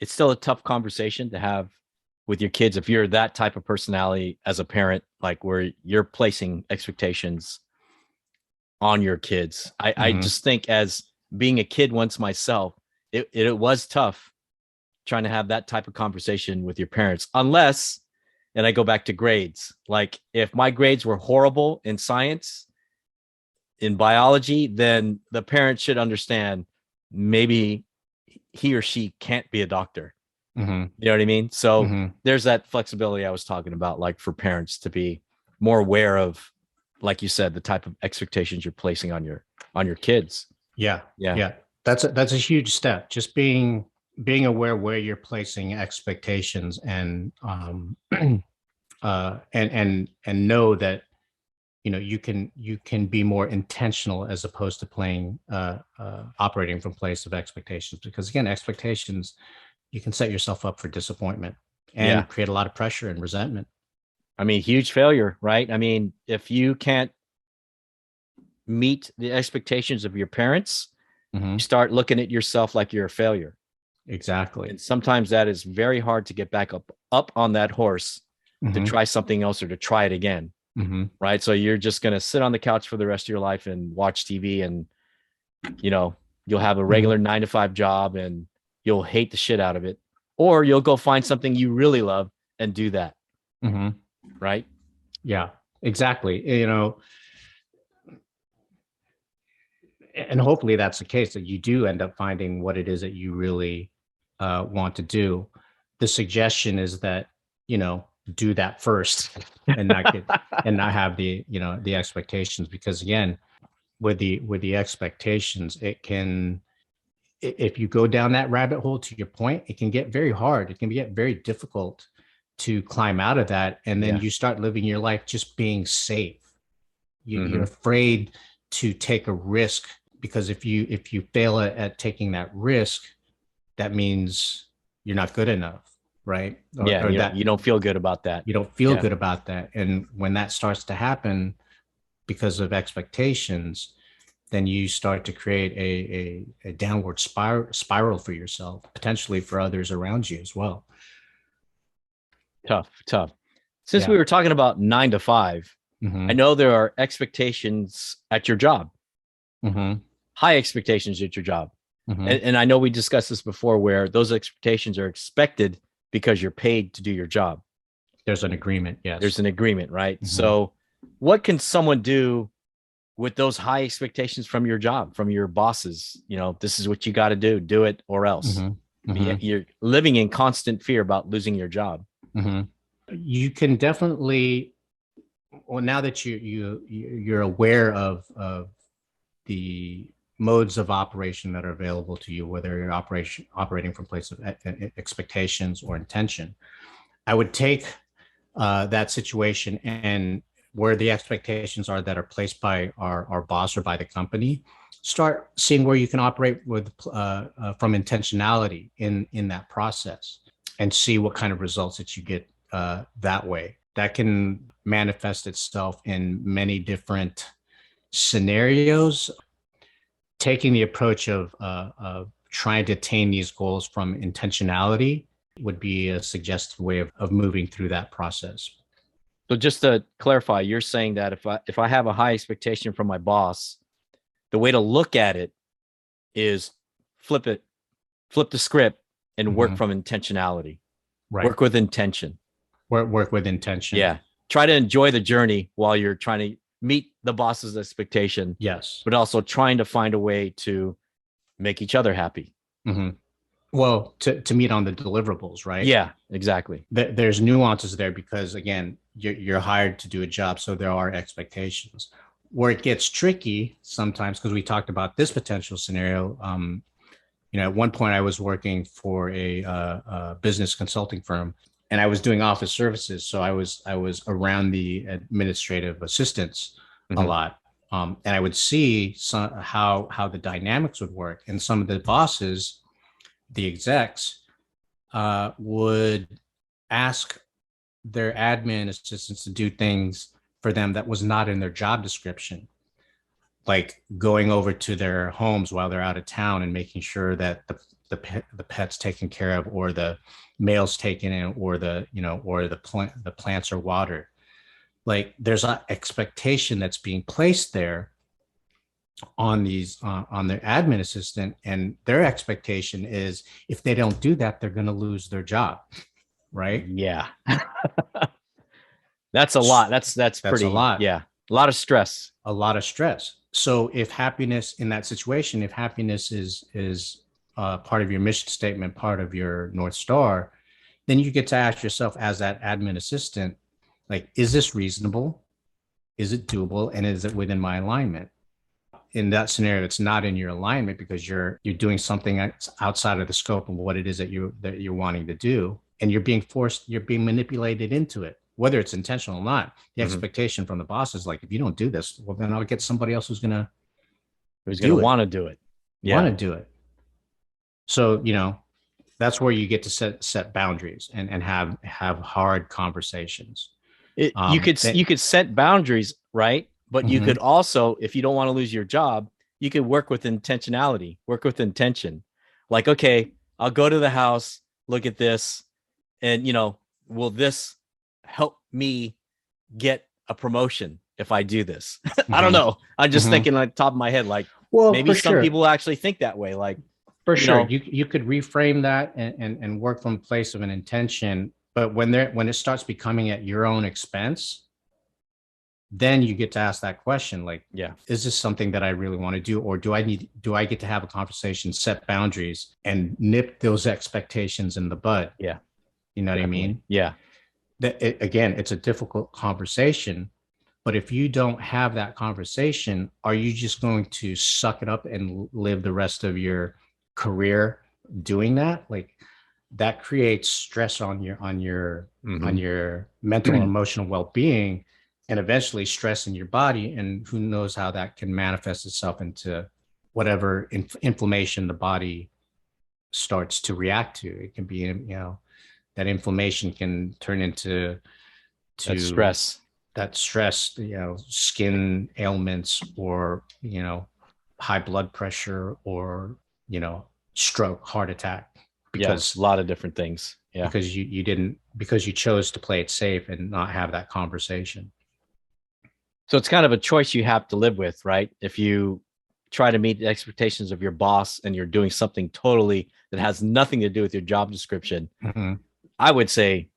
it's still a tough conversation to have with your kids if you're that type of personality as a parent, like where you're placing expectations on your kids. I just think as being a kid once myself, it was tough trying to have that type of conversation with your parents, unless, and I go back to grades. Like if my grades were horrible in science, in biology, then the parent should understand maybe he or she can't be a doctor. You know what I mean? So there's that flexibility I was talking about, like for parents to be more aware of, like you said, the type of expectations you're placing on your kids. Yeah. Yeah. Yeah. That's a huge step. Just being aware where you're placing expectations and and know that you can be more intentional as opposed to playing operating from place of expectations, because again, expectations, you can set yourself up for disappointment Yeah. and create a lot of pressure and resentment. I mean, huge failure, right? I mean, if you can't meet the expectations of your parents, you start looking at yourself like you're a failure. Exactly. And sometimes that is very hard to get back up on that horse to try something else or to try it again. Right. So you're just going to sit on the couch for the rest of your life and watch TV, and, you'll have a regular 9 to 5 job and you'll hate the shit out of it. Or you'll go find something you really love and do that. Right. Yeah, exactly. And hopefully that's the case, that you do end up finding what it is that you really want to do. The suggestion is that, do that first and not have the expectations, because again, with the expectations, if you go down that rabbit hole, to your point, it can get very hard. It can get very difficult to climb out of that. And then you start living your life just being safe. You're afraid to take a risk, because if you fail at taking that risk, that means you're not good enough, right? Or that you don't feel good about that. You don't feel good about that. And when that starts to happen because of expectations, then you start to create a downward spiral for yourself, potentially for others around you as well. Tough. Since we were talking about 9 to 5, I know there are expectations at your job, high expectations at your job. And I know we discussed this before, where those expectations are expected because you're paid to do your job. There's an agreement. Yes. There's an agreement, right? So what can someone do with those high expectations from your job, from your bosses? This is what you got to do it or else. You're living in constant fear about losing your job. You can definitely, well, now that you're aware of the modes of operation that are available to you, whether you're operating from place of expectations or intention, I would take that situation and where the expectations are that are placed by our boss or by the company, start seeing where you can operate with from intentionality in that process, and see what kind of results that you get that way. That can manifest itself in many different scenarios. Taking the approach of trying to attain these goals from intentionality would be a suggested way of moving through that process. So just to clarify, you're saying that if I have a high expectation from my boss, the way to look at it is flip the script and work from intentionality. Right. Work with intention. Work with intention. Yeah. Try to enjoy the journey while you're trying to meet the boss's expectation. Yes. But also trying to find a way to make each other happy. Well, to meet on the deliverables, right? Yeah, exactly. There's nuances there, because again, you're hired to do a job, so there are expectations. Where it gets tricky sometimes, because we talked about this potential scenario. At one point I was working for a business consulting firm, and I was doing office services, so I was around the administrative assistants a lot, and I would see how the dynamics would work, and some of the bosses, the execs, would ask their admin assistants to do things for them that was not in their job description, like going over to their homes while they're out of town and making sure that the pet's taken care of, or the male's taken in, or or the plants are watered. Like there's an expectation that's being placed there on these on their admin assistant, and their expectation is if they don't do that, they're going to lose their job, right? Yeah. That's a lot. That's That's a pretty, lot. yeah. A lot of stress. A lot of stress. So if happiness in that situation, if happiness is part of your mission statement, part of your North Star, then you get to ask yourself as that admin assistant, like, is this reasonable? Is it doable? And is it within my alignment? In that scenario, it's not in your alignment because you're doing something that's outside of the scope of what it is that you're wanting to do, and you're being manipulated into it, whether it's intentional or not. The expectation from the boss is like, if you don't do this, well, then I'll get somebody else who's gonna want to do it. Want to do it. So that's where you get to set boundaries and have hard conversations. You could set boundaries, right? But you could also, if you don't want to lose your job, you could work with intentionality, work with intention. Like, okay, I'll go to the house, look at this, and will this help me get a promotion if I do this? I don't know. I'm just thinking on the top of my head, like, well, maybe some people actually think that way. Like, for sure, you could reframe that and work from a place of an intention. But when it starts becoming at your own expense, then you get to ask that question, like, is this something that I really want to do? Or do I get to have a conversation, set boundaries, and nip those expectations in the bud? Yeah. You know what I mean? Yeah. Again, it's a difficult conversation, but if you don't have that conversation, are you just going to suck it up and live the rest of your career doing that? Like, that creates stress on your mental and emotional well-being, and eventually stress in your body. And who knows how that can manifest itself into whatever inflammation the body starts to react to. It can be, that inflammation can turn into that stress, skin ailments, or, high blood pressure, or, stroke, heart attack. Because a lot of different things. Yeah. Because you chose to play it safe and not have that conversation. So it's kind of a choice you have to live with, right? If you try to meet the expectations of your boss and you're doing something totally that has nothing to do with your job description, I would say,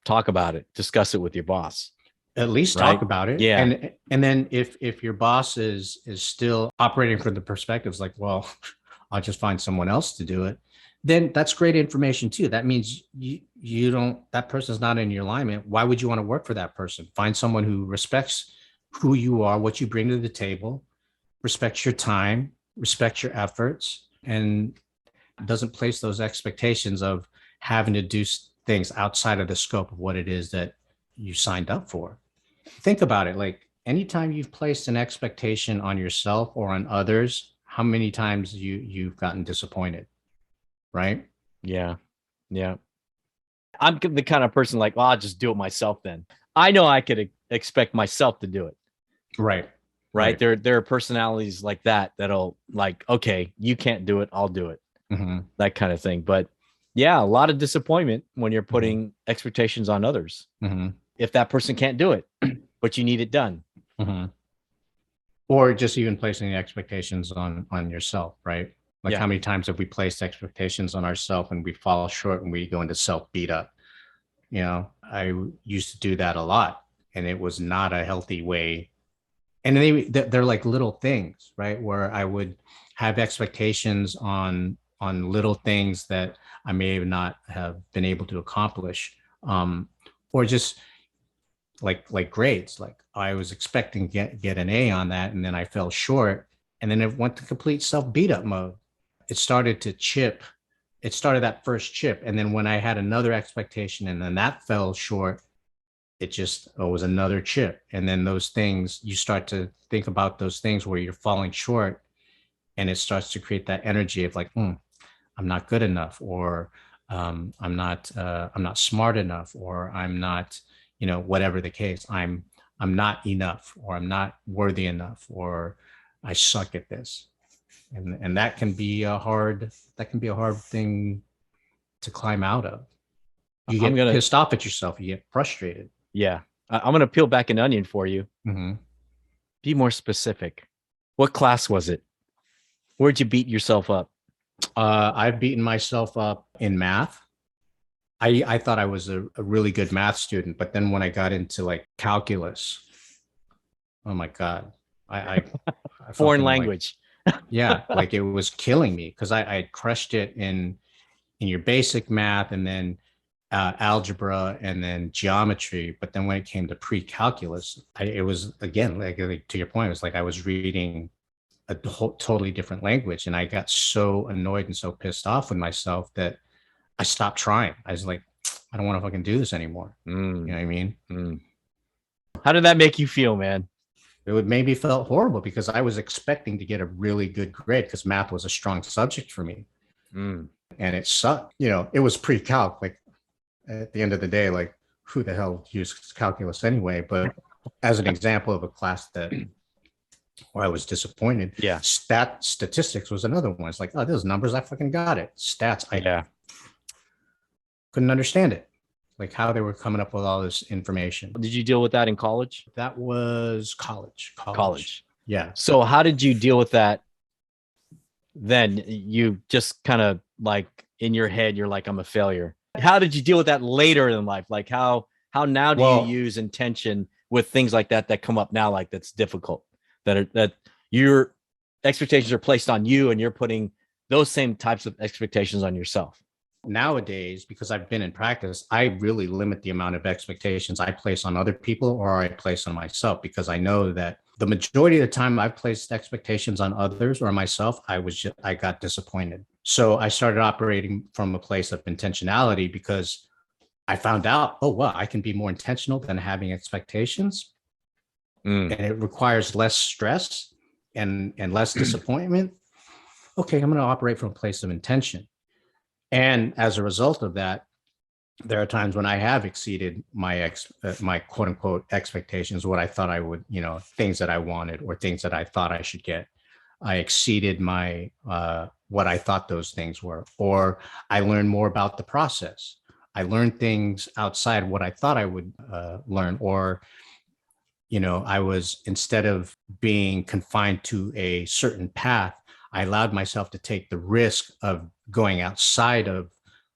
talk about it, discuss it with your boss. At least talk about it. Yeah. And then if your boss is still operating from the perspectives like, well, I'll just find someone else to do it, then that's great information too. That means that person's not in your alignment. Why would you want to work for that person? Find someone who respects who you are, what you bring to the table, respects your time, respects your efforts, and doesn't place those expectations of having to do things outside of the scope of what it is that you signed up for. Think about it. Like, anytime you've placed an expectation on yourself or on others, how many times you've gotten disappointed, right? Yeah. I'm the kind of person like, well, I'll just do it myself then. I know I could expect myself to do it. Right. There are personalities like that'll like, okay, you can't do it, I'll do it. That kind of thing. But yeah, a lot of disappointment when you're putting expectations on others. If that person can't do it, but you need it done. Or just even placing the expectations on yourself, right? Like, how many times have we placed expectations on ourselves and we fall short and we go into self beat up? I used to do that a lot, and it was not a healthy way. And they're like little things, right? Where I would have expectations on little things that I may not have been able to accomplish, or just like grades. Like, I was expecting to get an A on that, and then I fell short, and then it went to complete self beat up mode. It started to chip. It started that first chip, and then when I had another expectation, and then that fell short, it was another chip. And then those things, you start to think about those things where you're falling short, and it starts to create that energy of like, I'm not good enough, or I'm not smart enough, or I'm not, whatever the case, I'm not enough, or I'm not worthy enough, or I suck at this. And that can be a hard thing to climb out of. You I'm get gonna, pissed off at yourself. You get frustrated. yeah, I'm gonna peel back an onion for you. Mm-hmm. Be more specific. What class was it? Where'd you beat yourself up? I've beaten myself up in math. I thought I was a really good math student, but then when I got into like calculus, oh my God, I Foreign fucking like, language. yeah, like it was killing me because I had crushed it in your basic math and then algebra and then geometry. But then when it came to pre-calculus, it was again, like to your point, it was like I was reading a totally different language. And I got so annoyed and so pissed off with myself that I stopped trying. I was like, I don't want to fucking do this anymore. You know what I mean? How did that make you feel, man? It would maybe felt horrible because I was expecting to get a really good grade because math was a strong subject for me. And it sucked. You know, it was pre-calc. Like at the end of the day, like who the hell uses calculus anyway? But as an example of a class that where I was disappointed, Yeah. Statistics was another one. It's like, oh, those numbers, I fucking got it. Stats, I Yeah. couldn't understand it. Like how they were coming up with all this information. Did you deal with that in college? That was college. College. Yeah. So how did you deal with that then? You just kind of like in your head, you're like, I'm a failure. How did you deal with that later in life? Like how now do you use intention with things like that come up now, like that's difficult, that your expectations are placed on you and you're putting those same types of expectations on yourself? Nowadays, because I've been in practice, I really limit the amount of expectations I place on other people or I place on myself, because I know that the majority of the time I've placed expectations on others or myself, I got disappointed. So I started operating from a place of intentionality because I found out, oh, wow, I can be more intentional than having expectations. And it requires less stress and less disappointment. Okay, I'm going to operate from a place of intention. And as a result of that, there are times when I have exceeded my my quote unquote expectations, what I thought I would, you know, things that I wanted or things that I thought I should get. I exceeded my what I thought those things were, or I learned more about the process. I learned things outside what I thought I would learn, or you know, I was, instead of being confined to a certain path, I allowed myself to take the risk of going outside of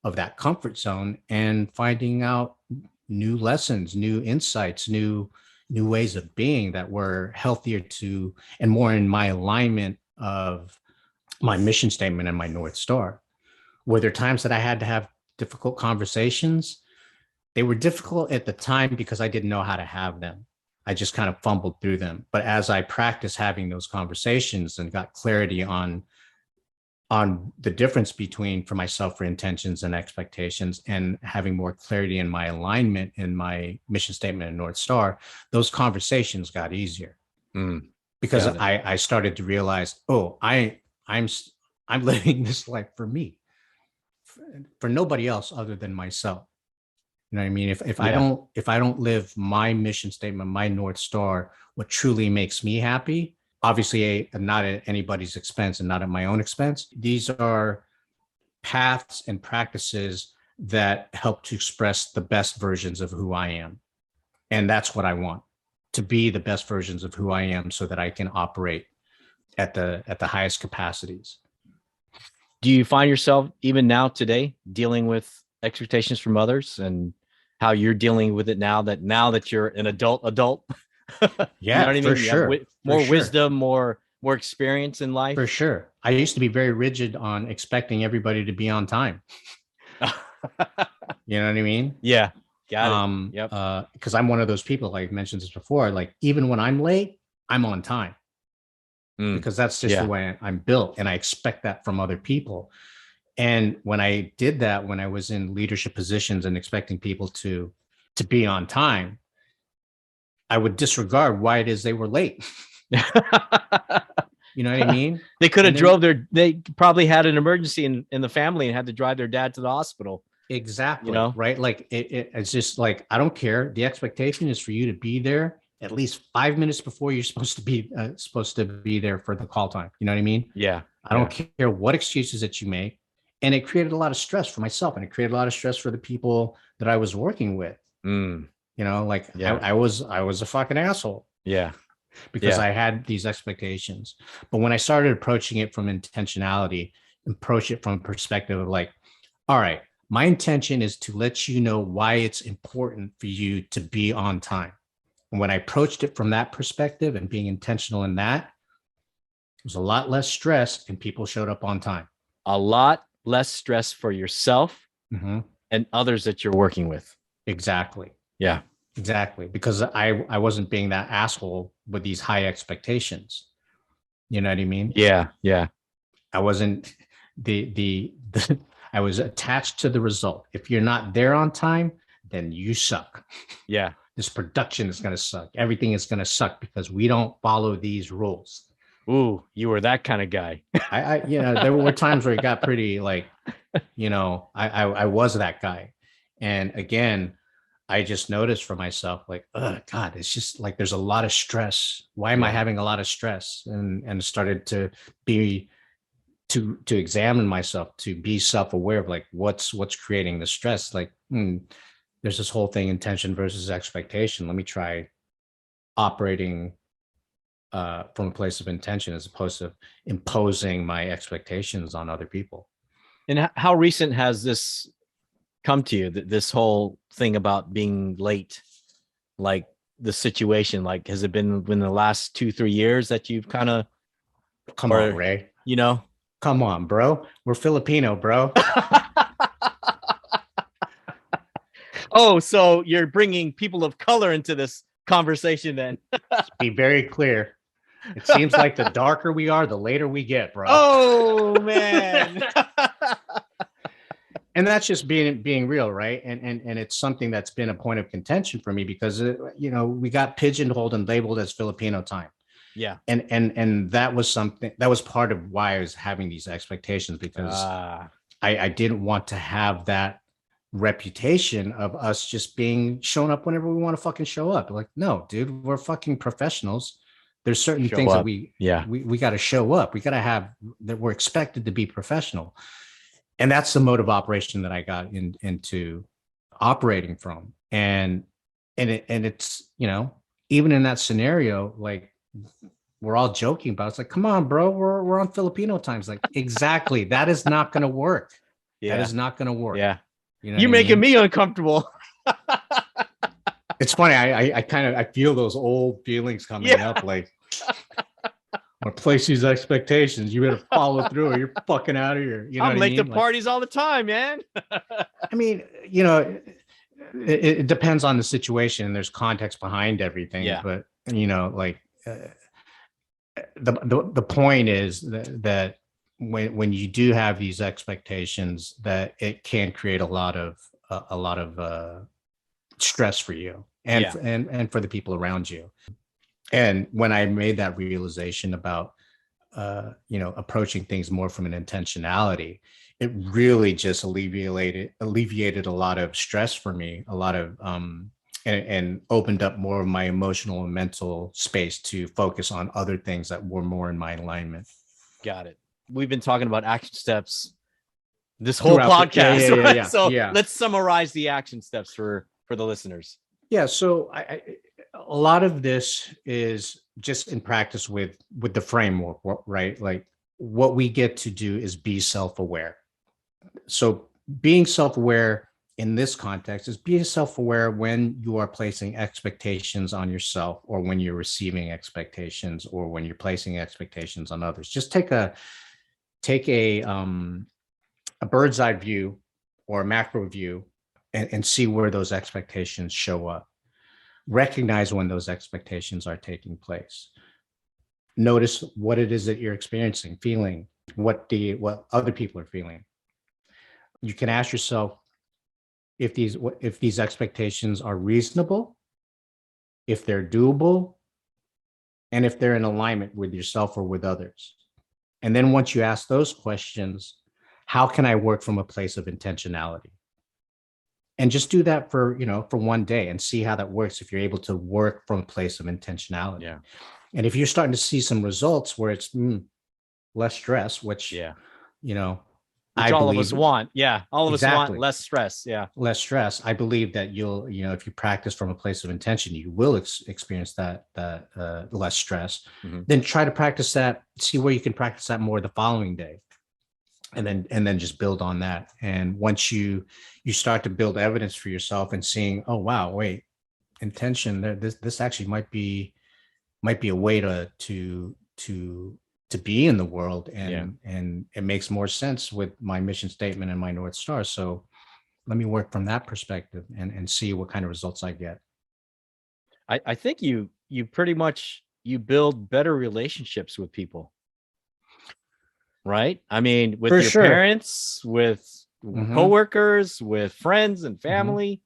that comfort zone and finding out new lessons, new insights, new ways of being that were healthier to and more in my alignment of my mission statement and my North Star. Were there times that I had to have difficult conversations? They were difficult at the time because I didn't know how to have them. I just kind of fumbled through them. But as I practiced having those conversations and got clarity on the difference between, for myself, for intentions and expectations, and having more clarity in my alignment in my mission statement and North Star, those conversations got easier because I started to realize, oh, I'm living this life for me, for nobody else other than myself. You know what I mean? If I don't live my mission statement, my North Star, what truly makes me happy, obviously not at anybody's expense and not at my own expense. These are paths and practices that help to express the best versions of who I am. And that's what I want, to be the best versions of who I am so that I can operate at the highest capacities. Do you find yourself even now today dealing with expectations from others, and how you're dealing with it now that you're an adult? Yeah, you know what I mean? For sure. More wisdom, more experience in life. For sure. I used to be very rigid on expecting everybody to be on time. You know what I mean? Yeah. Got it. Yep. Because I'm one of those people, like I mentioned this before, like even when I'm late, I'm on time. Because that's just the way I'm built. And I expect that from other people. And when I did that, when I was in leadership positions and expecting people to be on time, I would disregard why it is they were late. You know what I mean? They could have they probably had an emergency in the family and had to drive their dad to the hospital. Exactly. You know? Right. Like it's just like, I don't care. The expectation is for you to be there at least 5 minutes before you're supposed to be there for the call time. You know what I mean? Yeah. I don't care what excuses that you make. And it created a lot of stress for myself, and it created a lot of stress for the people that I was working with. Mm. You know, like Yeah. I was a fucking asshole Yeah. because Yeah. I had these expectations. But when I started approaching it from intentionality, approach it from a perspective of like, all right, my intention is to let you know why it's important for you to be on time. And when I approached it from that perspective and being intentional in that, it was a lot less stress and people showed up on time. A lot less stress for yourself Mm-hmm. and others that you're working with. Exactly. Yeah. Exactly. Because I wasn't being that asshole with these high expectations. You know what I mean? Yeah. Yeah. I wasn't the I was attached to the result. If you're not there on time, then you suck. Yeah. This production is going to suck. Everything is going to suck because we don't follow these rules. Ooh, you were that kind of guy. There were times where it got pretty like, I was that guy. And again, I just noticed for myself, like, oh God, it's just like there's a lot of stress. Why am I having a lot of stress? And started to be to examine myself, to be self-aware of like what's creating the stress. Like, there's this whole thing, intention versus expectation. Let me try operating from a place of intention as opposed to imposing my expectations on other people. And how recent has this come to you, this whole thing about being late? Like the situation, like, has it been in the last 2-3 years that you've kind of, Come on, Ray. Come on, bro. We're Filipino, bro. Oh, so you're bringing people of color into this conversation then? Be very clear. It seems like the darker we are, the later we get, bro. Oh, man. And that's just being real, right? And it's something that's been a point of contention for me because we got pigeonholed and labeled as Filipino time. Yeah. And that was something that was part of why I was having these expectations, because I didn't want to have that reputation of us just being shown up whenever we want to fucking show up. Like, no, dude, we're fucking professionals. There's certain things that we got to show up. We got to have that. We're expected to be professional. And that's the mode of operation that I got into operating from. And it's, even in that scenario, like we're all joking about it. It's like, come on, bro, we're on Filipino times. Like, exactly. That is not going to work. That is not going to work. Yeah. You're making me uncomfortable. It's funny. I feel those old feelings coming up. Like, or place these expectations. You better follow through or you're fucking out of here. I'm late to parties all the time, man. I mean, it depends on the situation. There's context behind everything. Yeah. But, the point is that when you do have these expectations, that it can create a lot of stress for you and for the people around you. And when I made that realization about, approaching things more from an intentionality, it really just alleviated a lot of stress for me, a lot of, and opened up more of my emotional and mental space to focus on other things that were more in my alignment. Got it. We've been talking about action steps this whole podcast. Right? So let's summarize the action steps for the listeners. Yeah. So a lot of this is just in practice with the framework, right? Like what we get to do is be self-aware. So being self-aware in this context is be self-aware when you are placing expectations on yourself, or when you're receiving expectations, or when you're placing expectations on others. Just take a bird's eye view or a macro view and see where those expectations show up. Recognize when those expectations are taking place. Notice what it is that you're experiencing, feeling, what other people are feeling. You can ask yourself if these expectations are reasonable, if they're doable, and if they're in alignment with yourself or with others. And then once you ask those questions, how can I work from a place of intentionality? And just do that for, for one day and see how that works if you're able to work from a place of intentionality. Yeah. And if you're starting to see some results where it's less stress, which, Yeah. I all of us believe want. Yeah. All of us want exactly less stress. Yeah. less stress. I believe that you'll, if you practice from a place of intention, you will experience that less stress. Mm-hmm. Then try to practice that, see where you can practice that more the following day. And then just build on that. And once you start to build evidence for yourself and seeing, oh wow, wait, intention, this actually might be a way to be in the world, and it makes more sense with my mission statement and my North Star. So let me work from that perspective and see what kind of results I get. I think you pretty much, you build better relationships with people, right? I mean, with For your sure. parents, with coworkers, with friends and family.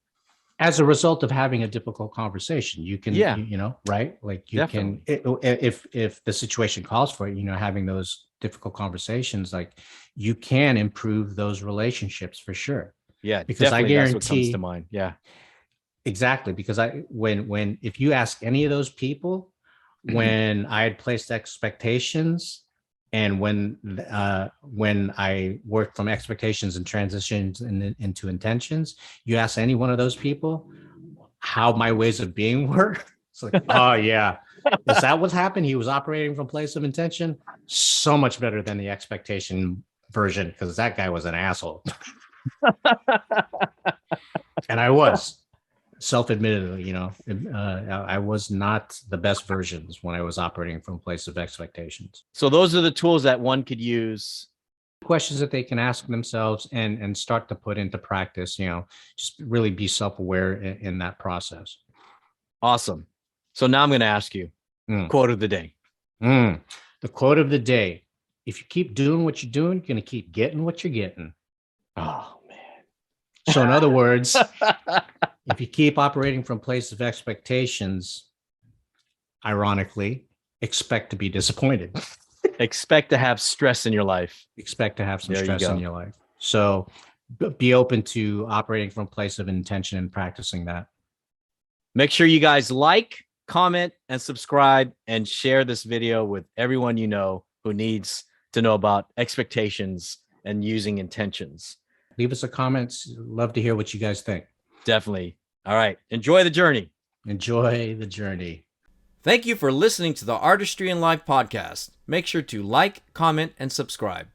As a result of having a difficult conversation, you can, right? Like you Definitely. can, if the situation calls for it, having those difficult conversations, like you can improve those relationships for sure. Yeah, Because I definitely. That's what comes to guarantee, mind. Yeah. exactly. Because when if you ask any of those people, when I had placed expectations, and when I worked from expectations and transitions into intentions, you ask any one of those people how my ways of being were. It's like, oh yeah, is that what happened? He was operating from place of intention. So much better than the expectation version, because that guy was an asshole. And I was, self-admittedly, I was not the best versions when I was operating from a place of expectations. So those are the tools that one could use. Questions that they can ask themselves and start to put into practice, just really be self-aware in that process. Awesome. So now I'm going to ask you quote of the day. The quote of the day: if you keep doing what you're doing, you're going to keep getting what you're getting. Oh man. So in other words, if you keep operating from place of expectations, ironically, expect to be disappointed. Expect to have stress in your life. Expect to have some stress in your life. So be open to operating from a place of intention and practicing that. Make sure you guys like, comment, and subscribe, and share this video with everyone you know who needs to know about expectations and using intentions. Leave us a comment. Love to hear what you guys think. Definitely. All right. Enjoy the journey. Enjoy the journey. Thank you for listening to the Artistry in Life podcast. Make sure to like, comment, and subscribe.